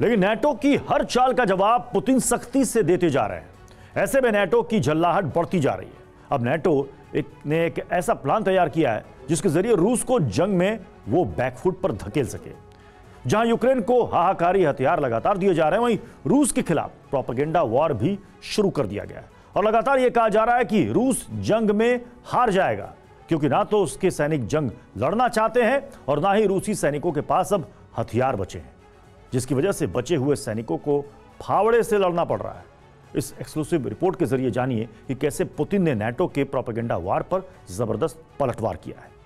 लेकिन नाटो की हर चाल का जवाब पुतिन सख्ती से देते जा रहे हैं। ऐसे में नाटो की झल्लाहट बढ़ती जा रही है। अब नाटो ने एक ऐसा प्लान तैयार किया है जिसके जरिए रूस को जंग में वो बैकफुट पर धकेल सके। जहां यूक्रेन को हाहाकारी हथियार लगातार दिए जा रहे हैं, वहीं रूस के खिलाफ प्रोपेगेंडा वॉर भी शुरू कर दिया गया है और लगातार यह कहा जा रहा है कि रूस जंग में हार जाएगा, क्योंकि ना तो उसके सैनिक जंग लड़ना चाहते हैं और ना ही रूसी सैनिकों के पास अब हथियार बचे हैं, जिसकी वजह से बचे हुए सैनिकों को फावड़े से लड़ना पड़ रहा है। इस एक्सक्लूसिव रिपोर्ट के जरिए जानिए कि कैसे पुतिन ने नाटो के प्रोपेगेंडा वार पर जबरदस्त पलटवार किया है।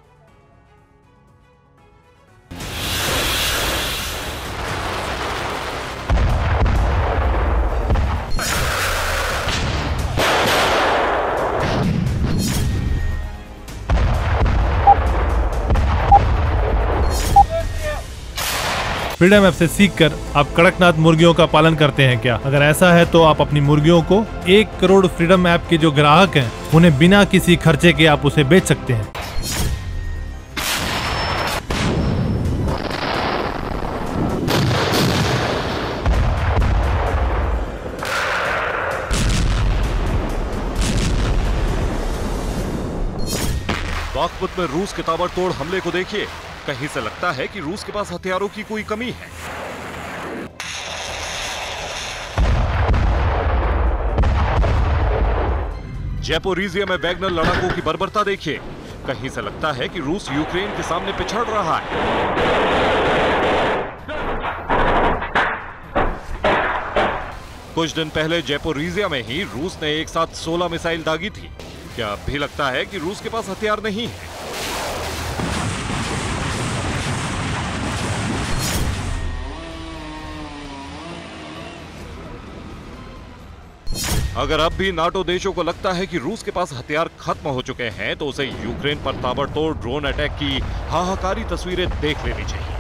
फ्रीडम ऐप से सीखकर आप कड़कनाथ मुर्गियों का पालन करते हैं क्या? अगर ऐसा है तो आप अपनी मुर्गियों को 1 करोड़ फ्रीडम ऐप के जो ग्राहक हैं उन्हें बिना किसी खर्चे के आप उसे बेच सकते हैं। बागपत में रूस के ताबड़तोड़ हमले को देखिए। कहीं से लगता है कि रूस के पास हथियारों की कोई कमी है। ज़ैपोरिज़िया में वैगनर लड़ाकों की बर्बरता देखिए। कहीं से लगता है कि रूस यूक्रेन के सामने पिछड़ रहा है। कुछ दिन पहले ज़ैपोरिज़िया में ही रूस ने एक साथ 16 मिसाइल दागी थी। क्या अब भी लगता है कि रूस के पास हथियार नहीं है? अगर अब भी नाटो देशों को लगता है कि रूस के पास हथियार खत्म हो चुके हैं, तो उसे यूक्रेन पर ताबड़तोड़ ड्रोन अटैक की हाहाकारी तस्वीरें देख लेनी चाहिए।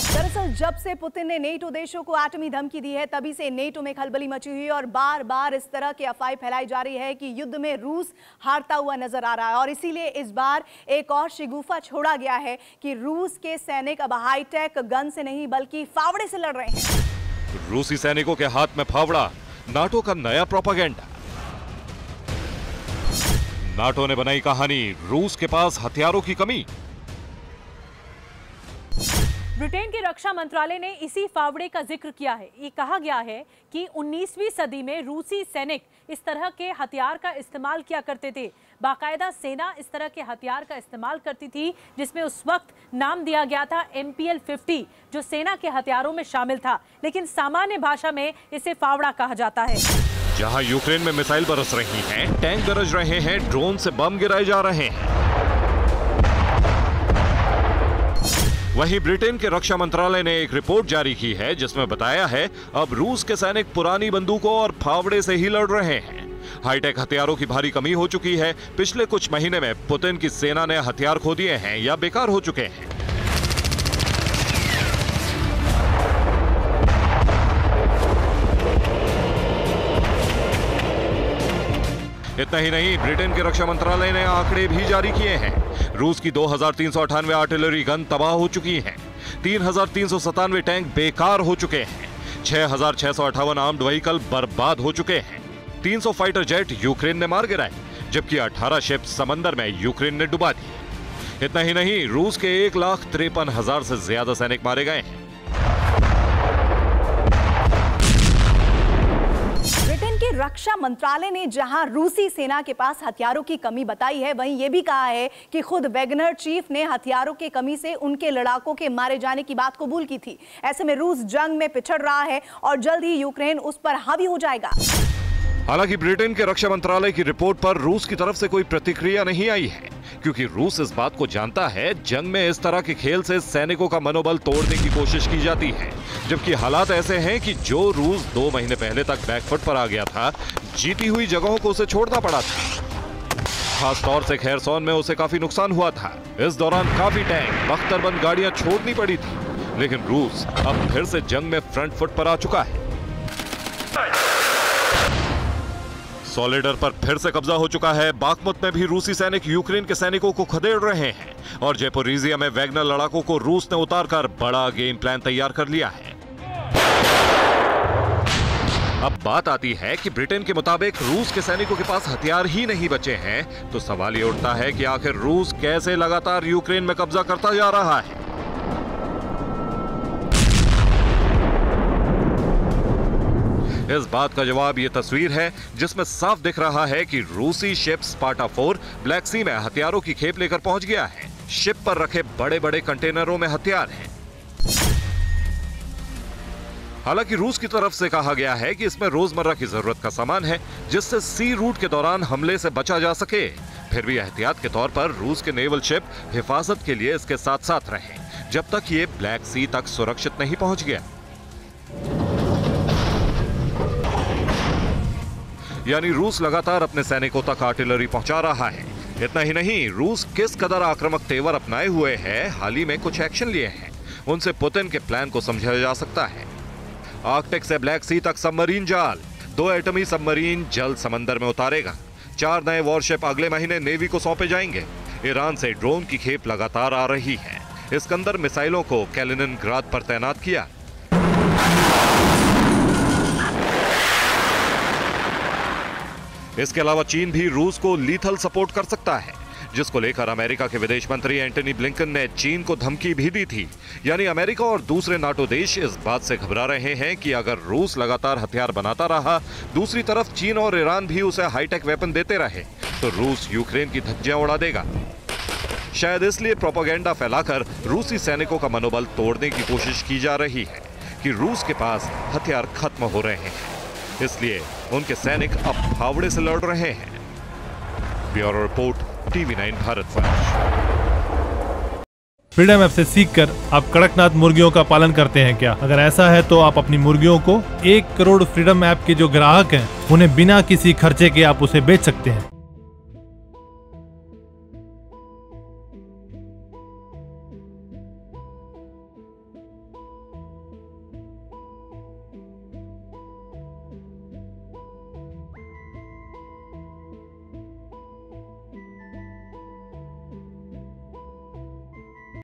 दरअसल जब से पुतिन ने नेटो देशों को एटमी धमकी दी है, तभी से नेटो में खलबली मची हुई है और बार बार इस तरह की अफवाहें फैलाई जा रही है कि युद्ध में रूस हारता हुआ नजर आ रहा है। और इसीलिए इस बार एक और शिगुफा छोड़ा गया है कि रूस के सैनिक अब हाईटेक गन से नहीं बल्कि फावड़े से लड़ रहे हैं। रूसी सैनिकों के हाथ में फावड़ा, नाटो का नया प्रोपेगेंडा। नाटो ने बनाई कहानी, रूस के पास हथियारों की कमी। ब्रिटेन के रक्षा मंत्रालय ने इसी फावड़े का जिक्र किया है। ये कहा गया है कि 19वीं सदी में रूसी सैनिक इस तरह के हथियार का इस्तेमाल किया करते थे। बाकायदा सेना इस तरह के हथियार का इस्तेमाल करती थी, जिसमें उस वक्त नाम दिया गया था MPL-50, जो सेना के हथियारों में शामिल था, लेकिन सामान्य भाषा में इसे फावड़ा कहा जाता है। जहां यूक्रेन में मिसाइल बरस रही हैं, टैंक गरज रहे हैं, ड्रोन से बम गिराए जा रहे हैं, वहीं ब्रिटेन के रक्षा मंत्रालय ने एक रिपोर्ट जारी की है जिसमें बताया है अब रूस के सैनिक पुरानी बंदूकों और फावड़े से ही लड़ रहे हैं। हाईटेक हथियारों की भारी कमी हो चुकी है। पिछले कुछ महीने में पुतिन की सेना ने हथियार खो दिए हैं या बेकार हो चुके हैं। इतना ही नहीं, ब्रिटेन के रक्षा मंत्रालय ने आंकड़े भी जारी किए हैं। रूस की 2398 आर्टिलरी गन तबाह हो चुकी हैं, 3397 टैंक बेकार हो चुके हैं, 6658 आर्म्ड व्हीकल बर्बाद हो चुके हैं, 300 फाइटर जेट यूक्रेन ने मार गिराए, जबकि 18 शिप समंदर में यूक्रेन ने डुबा दी। इतना ही नहीं, रूस के 1,53,000 से ज्यादा सैनिक मारे गए हैं। ब्रिटेन के रक्षा मंत्रालय ने जहां रूसी सेना के पास हथियारों की कमी बताई है, वहीं यह भी कहा है कि खुद वैगनर चीफ ने हथियारों की कमी से उनके लड़ाकों के मारे जाने की बात कबूल की थी। ऐसे में रूस जंग में पिछड़ रहा है और जल्द ही यूक्रेन उस पर हावी हो जाएगा। हालांकि ब्रिटेन के रक्षा मंत्रालय की रिपोर्ट पर रूस की तरफ से कोई प्रतिक्रिया नहीं आई है, क्योंकि रूस इस बात को जानता है जंग में इस तरह के खेल से सैनिकों का मनोबल तोड़ने की कोशिश की जाती है, जबकि हालात ऐसे हैं कि जो रूस 2 महीने पहले तक बैकफुट पर आ गया था, जीती हुई जगहों को उसे छोड़ना पड़ा था। खास तौर से खैरसौन में उसे काफी नुकसान हुआ था। इस दौरान काफी टैंक, बख्तरबंद गाड़ियां छोड़नी पड़ी थी, लेकिन रूस अब फिर से जंग में फ्रंट फुट पर आ चुका है। सोलेडर पर फिर से कब्जा हो चुका है। बाखमुत में भी रूसी सैनिक यूक्रेन के सैनिकों को खदेड़ रहे हैं और जयपोरिजिया में वैगनर लड़ाकों को रूस ने उतारकर बड़ा गेम प्लान तैयार कर लिया है। अब बात आती है कि ब्रिटेन के मुताबिक रूस के सैनिकों के पास हथियार ही नहीं बचे हैं, तो सवाल ये उठता है कि आखिर रूस कैसे लगातार यूक्रेन में कब्जा करता जा रहा है। इस बात का जवाब ये तस्वीर है, जिसमें साफ दिख रहा है कि रूसी शिप स्पार्टा 4 ब्लैक सी में हथियारों की खेप लेकर पहुंच गया है। शिप पर रखे बड़े बड़े कंटेनरों में हथियार हैं। हालांकि रूस की तरफ से कहा गया है कि इसमें रोजमर्रा की जरूरत का सामान है, जिससे सी रूट के दौरान हमले से बचा जा सके। फिर भी एहतियात के तौर पर रूस के नेवल शिप हिफाजत के लिए इसके साथ साथ रहे, जब तक ये ब्लैक सी तक सुरक्षित नहीं पहुंच गया। यानी रूस लगातार अपने सैनिकों तक आर्टिलरी पहुंचा रहा है। इतना ही नहीं, रूस किस कदर आक्रामक तेवर अपनाए हुए है, हाल ही में कुछ एक्शन लिए हैं, उनसे पुतिन के प्लान को समझा जा सकता है। आर्कटिक से ब्लैक सी तक सबमरीन जाल, 2 एटमी सबमरीन जल्द समंदर में उतारेगा। 4 नए वॉरशिप अगले महीने नेवी को सौंपे जाएंगे। ईरान से ड्रोन की खेप लगातार आ रही है। इस्कंदर मिसाइलों को कैलिनिनग्राद पर तैनात किया। इसके अलावा चीन भी रूस को लीथल सपोर्ट कर सकता है, जिसको लेकर अमेरिका के विदेश मंत्री एंटनी ब्लिंकन ने चीन को धमकी भी दी थी। यानी अमेरिका और दूसरे नाटो देश इस बात से घबरा रहे हैं कि अगर रूस लगातार हथियार बनाता रहा, दूसरी तरफ चीन और ईरान भी उसे हाईटेक वेपन देते रहे, तो रूस यूक्रेन की धज्जियां उड़ा देगा। शायद इसलिए प्रोपेगेंडा फैलाकर रूसी सैनिकों का मनोबल तोड़ने की कोशिश की जा रही है कि रूस के पास हथियार खत्म हो रहे हैं, इसलिए उनके सैनिक अब फावड़े से लड़ रहे हैं। Bureau report, TV9 Bharatvarsh. Freedom app से सीखकर आप कड़कनाथ मुर्गियों का पालन करते हैं क्या? अगर ऐसा है तो आप अपनी मुर्गियों को 1 करोड़ फ्रीडम ऐप के जो ग्राहक हैं, उन्हें बिना किसी खर्चे के आप उसे बेच सकते हैं।